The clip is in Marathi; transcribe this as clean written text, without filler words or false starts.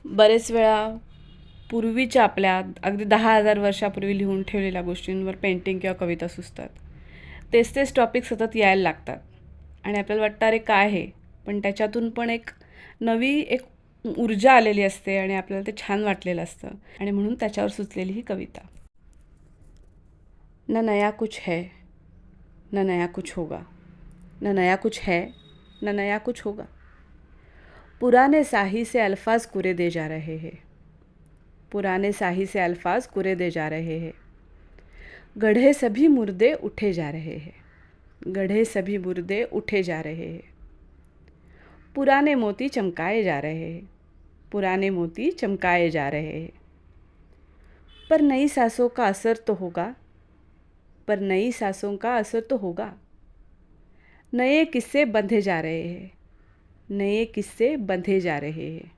बरेच वेळा पूर्वीच्या आपल्या अगदी 10,000 वर्षापूर्वी लिहून ठेवलेल्या गोष्टींवर पेंटिंग किंवा कविता सुचतात. तेच तेच टॉपिक सतत यायला लागतात आणि आपल्याला वाटतं अरे काय हे, पण त्याच्यातून पण एक नवी एक ऊर्जा आलेली असते आणि आपल्याला ते छान वाटलेलं असतं आणि म्हणून त्याच्यावर सुचलेली ही कविता. न नया कुछ है, न नया कुछ होगा, न नया कुछ है, न नया कुछ होगा. पुराने साही से अल्फाज कुरे दे जा रहे हैं, पुराने साही से अल्फाज कुरे दे जा रहे हैं. गढ़े सभी मुर्दे उठे जा रहे हैं, गढ़े सभी मुर्दे उठे जा रहे हैं. पुराने मोती चमकाए जा रहे हैं, पुराने मोती चमकाए जा रहे हैं. पर नई सांसों का असर तो होगा, पर नई सांसों का असर तो होगा. नए किस्से बंधे जा रहे हैं, नए किस्से बंधे जा रहे हैं.